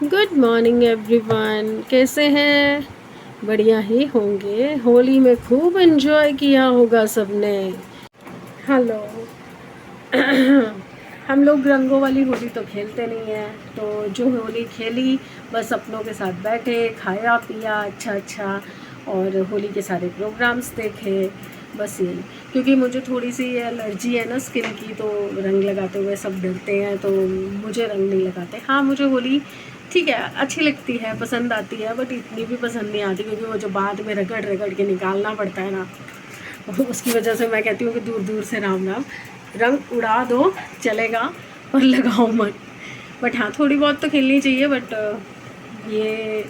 Good morning everyone, कैसे हैं? बढ़िया ही होंगे। होली में खूब एंजॉय किया होगा सबने। हेलो। हम लोग रंगों वाली होली तो खेलते नहीं हैं, तो जो होली खेली बस अपनों के साथ बैठे, खाया पिया अच्छा अच्छा, और होली के सारे प्रोग्राम्स देखे, बस यही। क्योंकि मुझे थोड़ी सी एलर्जी है ना स्किन की, तो रंग लगाते हुए सब डरते हैं, तो मुझे रंग नहीं लगाते। हाँ, मुझे होली ठीक है, अच्छी लगती है, पसंद आती है, बट इतनी भी पसंद नहीं आती, क्योंकि वो जो बाद में रगड़ रगड़ के निकालना पड़ता है ना, उसकी वजह से मैं कहती हूँ कि दूर दूर से राम राम। रंग उड़ा दो चलेगा, पर लगाओ मत। बट हाँ, थोड़ी बहुत तो खेलनी चाहिए, बट ये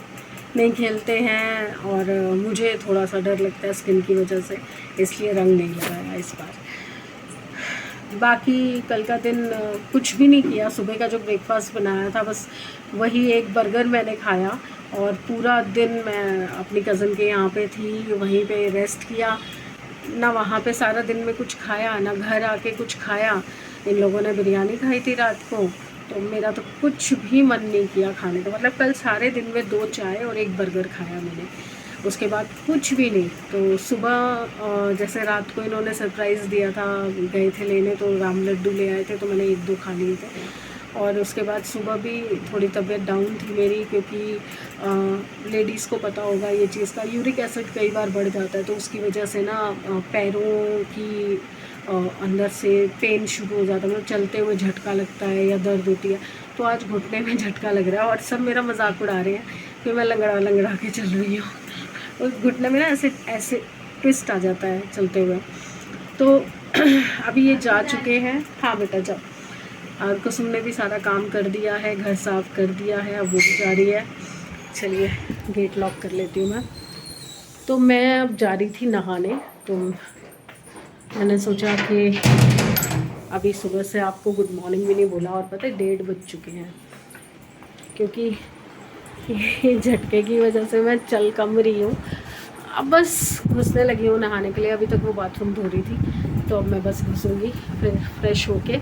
नहीं खेलते हैं, और मुझे थोड़ा सा डर लगता है स्किन की वजह से, इसलिए रंग नहीं लगाया इस बार। बाकी कल का दिन कुछ भी नहीं किया। सुबह का जो ब्रेकफास्ट बनाया था बस वही एक बर्गर मैंने खाया, और पूरा दिन मैं अपनी कज़न के यहाँ पे थी, वहीं पे रेस्ट किया। ना वहाँ पे सारा दिन में कुछ खाया, ना घर आके कुछ खाया। इन लोगों ने बिरयानी खाई थी रात को, तो मेरा तो कुछ भी मन नहीं किया खाने का। मतलब कल सारे दिन में 2 चाय और 1 बर्गर खाया मैंने, उसके बाद कुछ भी नहीं। तो सुबह जैसे रात को इन्होंने सरप्राइज़ दिया था, गए थे लेने, तो राम लड्डू ले आए थे, तो मैंने 1-2 खा लिए थे। और उसके बाद सुबह भी थोड़ी तबीयत डाउन थी मेरी, क्योंकि लेडीज़ को पता होगा ये चीज़ का, यूरिक एसिड कई बार बढ़ जाता है, तो उसकी वजह से ना पैरों की अंदर से पेन शुरू हो जाता है, मतलब चलते हुए झटका लगता है या दर्द होती है। तो आज घुटने में झटका लग रहा है, और सब मेरा मजाक उड़ा रहे हैं कि मैं लंगड़ा लंगड़ा के चल रही हूँ। उस घुटने में ना ऐसे ऐसे ट्विस्ट आ जाता है चलते हुए। तो अभी ये जा चुके हैं। हाँ बेटा जाओ। और कुसुम ने भी सारा काम कर दिया है, घर साफ़ कर दिया है, अब वो भी जा रही है। चलिए गेट लॉक कर लेती हूँ मैं। तो मैं अब जा रही थी नहाने, तो मैंने सोचा कि अभी सुबह से आपको गुड मॉर्निंग भी नहीं बोला, और पता है 1:30 बज चुके हैं, क्योंकि ये झटके की वजह से मैं चल कम रही हूँ। अब बस घुसने लगी हूँ नहाने के लिए। अभी तक वो बाथरूम धो रही थी, तो अब मैं बस घुसूँगी, फिर फ्रेश होके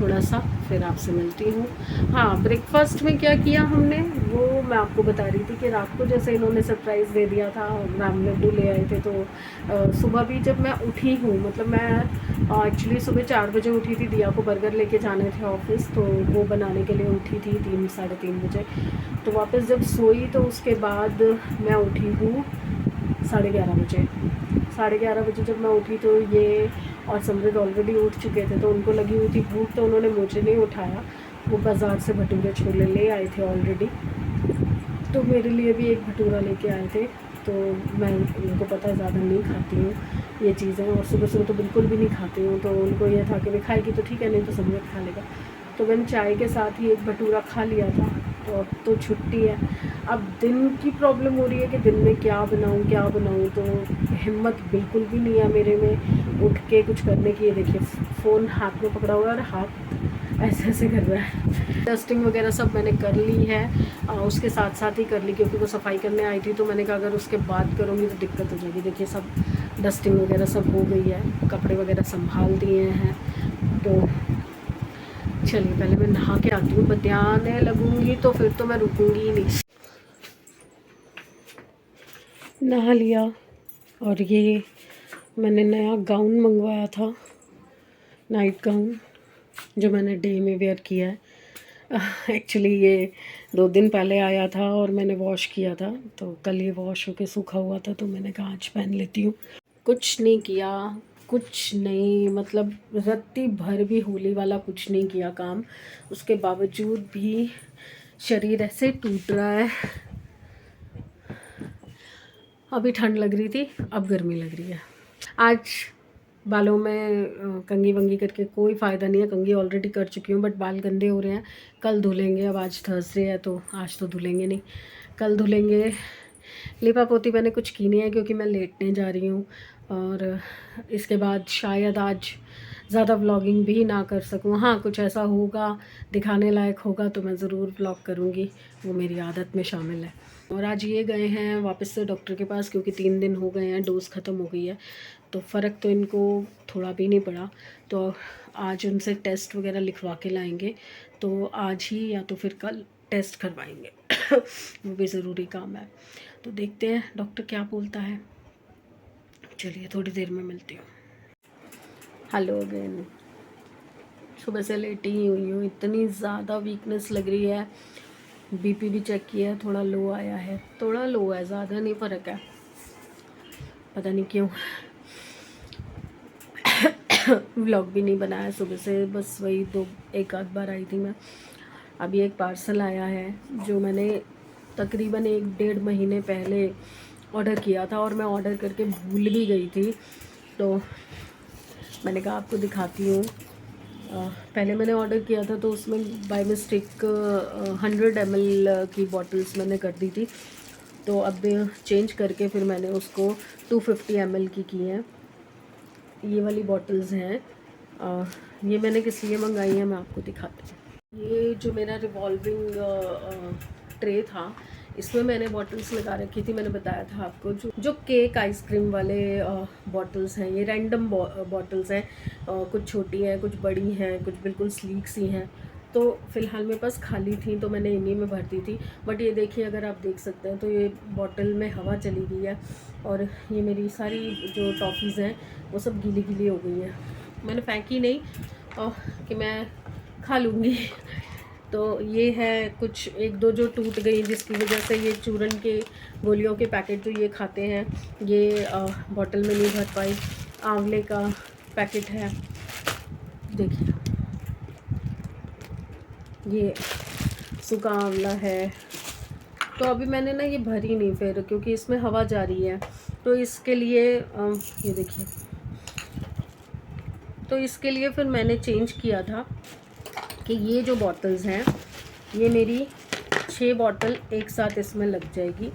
थोड़ा सा फिर आपसे मिलती हूँ। हाँ, ब्रेकफास्ट में क्या किया हमने वो मैं आपको बता रही थी कि रात को जैसे इन्होंने सरप्राइज़ दे दिया था, राम लड्डू ले आए थे, तो सुबह भी जब मैं उठी हूँ, मतलब मैं एक्चुअली सुबह 4 बजे उठी थी, दिया को बर्गर लेके जाने थे ऑफिस, तो वो बनाने के लिए उठी थी 3 साढ़े 3 बजे। तो वापस जब सोई तो उसके बाद मैं उठी हूँ 11:30 बजे। 11:30 बजे जब मैं उठी तो ये और समृद्ध ऑलरेडी उठ चुके थे, तो उनको लगी हुई थी भूख, तो उन्होंने मुझे नहीं उठाया। वो बाज़ार से भटूरे छोले ले आए थे ऑलरेडी, तो मेरे लिए भी एक भटूरा लेके आए थे। तो मैं, उनको पता है ज़्यादा नहीं खाती हूँ ये चीज़ें, और सुबह सुबह तो बिल्कुल भी नहीं खाती हूँ, तो उनको ये था कि मैं खाएगी तो ठीक है, नहीं तो समृद्ध खा लेगा। तो मैंने चाय के साथ ही एक भटूरा खा लिया था। तो अब तो छुट्टी है। अब दिन की प्रॉब्लम हो रही है कि दिन में क्या बनाऊँ क्या बनाऊँ, तो हिम्मत बिल्कुल भी नहीं है मेरे में उठ के कुछ करने की। ये देखिए फ़ोन हाथ में पकड़ा हुआ है और हाथ ऐसे ऐसे कर रहा है। डस्टिंग वगैरह सब मैंने कर ली है, उसके साथ साथ ही कर ली, क्योंकि वो सफाई करने आई थी, तो मैंने कहा अगर उसके बाद करूँगी तो दिक्कत हो जाएगी। देखिए सब डस्टिंग वगैरह सब हो गई है, कपड़े वगैरह संभाल दिए हैं। तो चलिए पहले मैं नहा के आती हूँ, बतियाने लगूंगी तो फिर तो मैं रुकूंगी ही नहीं। नहा लिया, और ये मैंने नया गाउन मंगवाया था, नाइट गाउन, जो मैंने डे में वेयर किया है। एक्चुअली ये 2 दिन पहले आया था और मैंने वॉश किया था, तो कल ये वॉश होके सूखा हुआ था, तो मैंने कहा आज पहन लेती हूँ। कुछ नहीं किया, कुछ नहीं, मतलब रत्ती भर भी होली वाला कुछ नहीं किया काम, उसके बावजूद भी शरीर ऐसे टूट रहा है। अभी ठंड लग रही थी, अब गर्मी लग रही है। आज बालों में कंघी वंगी करके कोई फ़ायदा नहीं है, कंघी ऑलरेडी कर चुकी हूँ, बट बाल गंदे हो रहे हैं, कल धुलेंगे। अब आज थर्सडे है, तो आज तो धुलेंगे नहीं, कल धुलेंगे। लिपा पोती मैंने कुछ की नहीं है, क्योंकि मैं लेटने जा रही हूँ, और इसके बाद शायद आज ज़्यादा व्लॉगिंग भी ना कर सकूँ। हाँ, कुछ ऐसा होगा दिखाने लायक होगा तो मैं ज़रूर व्लॉग करूँगी, वो मेरी आदत में शामिल है। और आज ये गए हैं वापस से डॉक्टर के पास, क्योंकि 3 दिन हो गए हैं, डोज़ ख़त्म हो गई है, तो फ़र्क तो इनको थोड़ा भी नहीं पड़ा। तो आज उनसे टेस्ट वगैरह लिखवा के लाएंगे, तो आज ही या तो फिर कल टेस्ट करवाएंगे। वो भी ज़रूरी काम है। तो देखते हैं डॉक्टर क्या बोलता है। चलिए थोड़ी देर में मिलती हूँ। Hello again. सुबह से लेटी ही हुई हूँ, इतनी ज़्यादा वीकनेस लग रही है। बीपी भी चेक किया है, थोड़ा लो आया है, थोड़ा लो है, ज़्यादा नहीं फ़र्क है, पता नहीं क्यों। व्लॉग भी नहीं बनाया सुबह से, बस वही एक आध बार आई थी मैं। अभी एक पार्सल आया है जो मैंने तकरीबन 1-1.5 महीने पहले ऑर्डर किया था और मैं ऑर्डर करके भूल भी गई थी। तो मैंने कहा आपको दिखाती हूँ। पहले मैंने ऑर्डर किया था तो उसमें बाय मिस्टेक 100 ml की बॉटल्स मैंने कर दी थी। तो अब चेंज करके फिर मैंने उसको 250 ml की हैं। ये वाली बॉटल्स हैं। ये मैंने किस लिए मंगाई है मैं आपको दिखाती हूँ। ये जो मेरा रिवॉल्विंग ट्रे था, इसमें मैंने बॉटल्स लगा रखी थी। मैंने बताया था आपको जो केक आइसक्रीम वाले बॉटल्स हैं, ये रैंडम बॉटल्स हैं। कुछ छोटी हैं, कुछ बड़ी हैं, कुछ बिल्कुल स्लीक सी हैं। तो फ़िलहाल मेरे पास खाली थी तो मैंने इन्हीं में भर दी थी। बट ये देखिए, अगर आप देख सकते हैं तो ये बॉटल में हवा चली गई है और ये मेरी सारी जो टॉफ़ीज़ हैं वो सब गीली गीली हो गई हैं। मैंने फेंकी नहीं कि मैं खा लूँगी। तो ये है कुछ 1-2 जो टूट गई, जिसकी वजह से ये चूरन के गोलियों के पैकेट जो ये खाते हैं ये बॉटल में नहीं भर पाई। आंवले का पैकेट है, देखिए ये सूखा आंवला है। तो अभी मैंने ना ये भरी नहीं फिर, क्योंकि इसमें हवा जा रही है। तो इसके लिए ये देखिए, तो इसके लिए फिर मैंने चेंज किया था कि ये जो बॉटल्स हैं ये मेरी 6 बॉटल एक साथ इसमें लग जाएगी।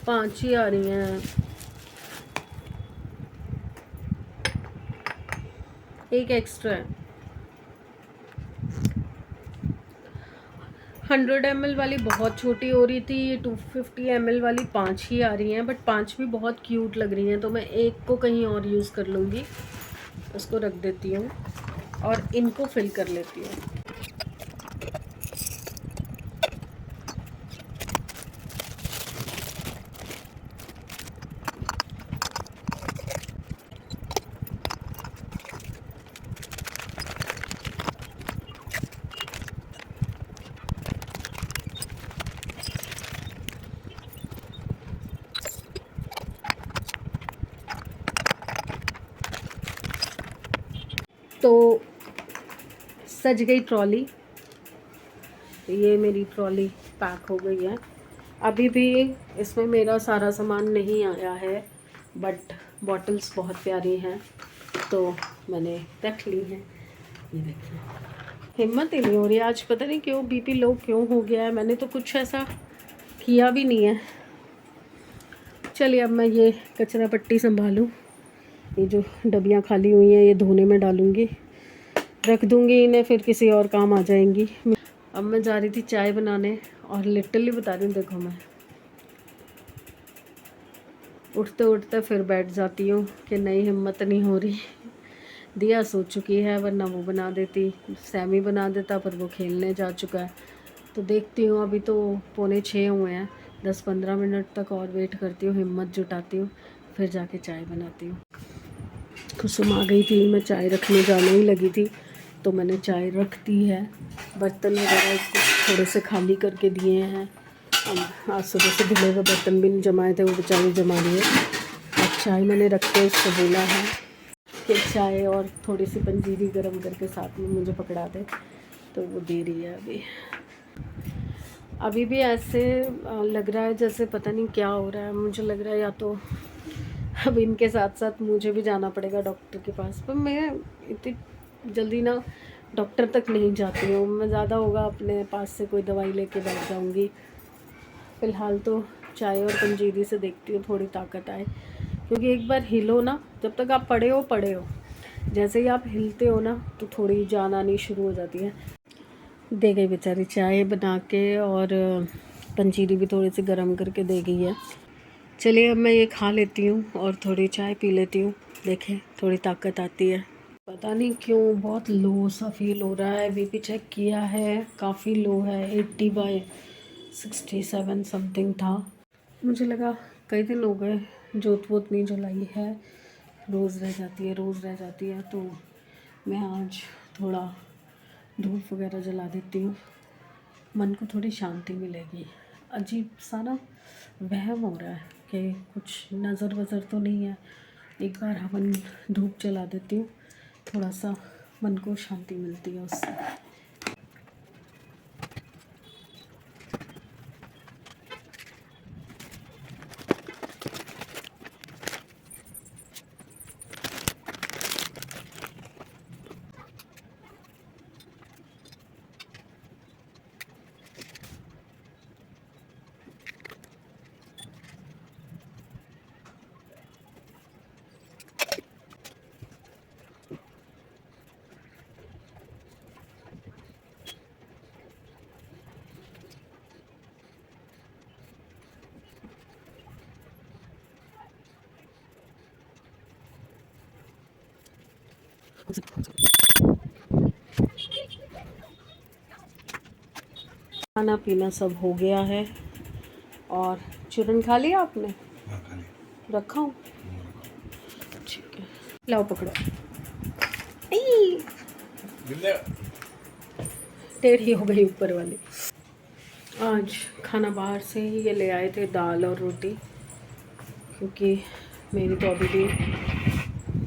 पाँच ही आ रही हैं, एक एक्स्ट्रा है। 100 ml वाली बहुत छोटी हो रही थी, ये 250 ml वाली 5 ही आ रही हैं। बट 5 भी बहुत क्यूट लग रही हैं, तो मैं एक को कहीं और यूज़ कर लूँगी। उसको रख देती हूँ और इनको फिल कर लेती हूँ। तो सज गई ट्रॉली। ये मेरी ट्रॉली पैक हो गई है। अभी भी इसमें मेरा सारा सामान नहीं आया है, बट बॉटल्स बहुत प्यारी हैं तो मैंने रख ली हैं। ये देखिए, हिम्मत ही नहीं हो रही आज, पता नहीं क्यों बीपी लो क्यों हो गया है। मैंने तो कुछ ऐसा किया भी नहीं है। चलिए अब मैं ये कचरा पट्टी संभालूं। ये जो डबियाँ खाली हुई हैं ये धोने में डालूँगी, रख दूँगी इन्हें, फिर किसी और काम आ जाएंगी। अब मैं जा रही थी चाय बनाने और लिटरली बता रही हूँ, देखो मैं उठते उठते फिर बैठ जाती हूँ कि नहीं हिम्मत नहीं हो रही। दिया सो चुकी है, वरना वो बना देती, सैमी बना देता, पर वो खेलने जा चुका है। तो देखती हूँ, अभी तो 5:45 हुए हैं, 10-15 मिनट तक और वेट करती हूँ, हिम्मत जुटाती हूँ, फिर जाके चाय बनाती हूँ। कुसुम आ गई थी, मैं चाय रखने जाने ही लगी थी तो मैंने चाय रख दी है। बर्तन वगैरह इसको थोड़े से खाली करके दिए हैं। आज सुबह से धुले हुए बर्तन भी नहीं जमाए थे, वो बेचारी जमा रही है। अब चाय मैंने रख के उसको बोला है कि चाय और थोड़ी सी पंजीरी गर्म करके साथ में मुझे पकड़ा दे, तो वो दे रही है। अभी भी ऐसे लग रहा है जैसे पता नहीं क्या हो रहा है। मुझे लग रहा है या तो अब इनके साथ साथ मुझे भी जाना पड़ेगा डॉक्टर के पास, पर मैं इतनी जल्दी ना डॉक्टर तक नहीं जाती हूँ। मैं ज़्यादा होगा अपने पास से कोई दवाई लेके बैठ जाऊँगी। फ़िलहाल तो चाय और पंजीरी से देखती हूँ थोड़ी ताकत आए, क्योंकि एक बार हिलो ना, जब तक आप पड़े हो, जैसे ही आप हिलते हो ना तो थोड़ी जान आनी शुरू हो जाती है। दे गई बेचारी चाय बना के, और पंजीरी भी थोड़ी सी गर्म करके दे गई है। चलिए अब मैं ये खा लेती हूँ और थोड़ी चाय पी लेती हूँ, देखें थोड़ी ताकत आती है। पता नहीं क्यों बहुत लो सा फील हो रहा है। बीपी चेक किया है, काफ़ी लो है, 80/67 समथिंग था। मुझे लगा कई दिन हो गए जोत वोत नहीं जलाई है, रोज़ रह जाती है, तो मैं आज थोड़ा धूप वगैरह जला देती हूँ, मन को थोड़ी शांति मिलेगी। अजीब सा ना वहम हो रहा है कि कुछ नज़र वज़र तो नहीं है। एक बार हवन धूप जला देती हूँ, थोड़ा सा मन को शांति मिलती है उससे। खाना पीना सब हो गया है। और चूरन खा लिया आपने? हाँ, खा लिया। रखा हूँ, ठीक है, लाओ पकड़ो। आई, टेढ़ी हो गई ऊपर वाली। आज खाना बाहर से ही ये ले आए थे, दाल और रोटी, क्योंकि मेरी तो अभी भी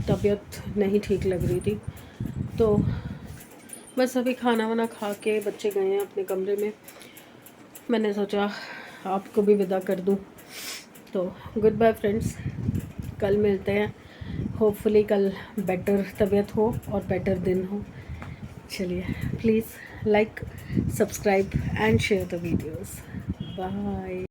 तबीयत नहीं ठीक लग रही थी। तो बस अभी खाना वाना खा के बच्चे गए हैं अपने कमरे में, मैंने सोचा आपको भी विदा कर दूं। तो गुड बाय फ्रेंड्स, कल मिलते हैं। होपफुली कल बेटर तबीयत हो और बेटर दिन हो। चलिए, please like, subscribe and share the videos. Bye.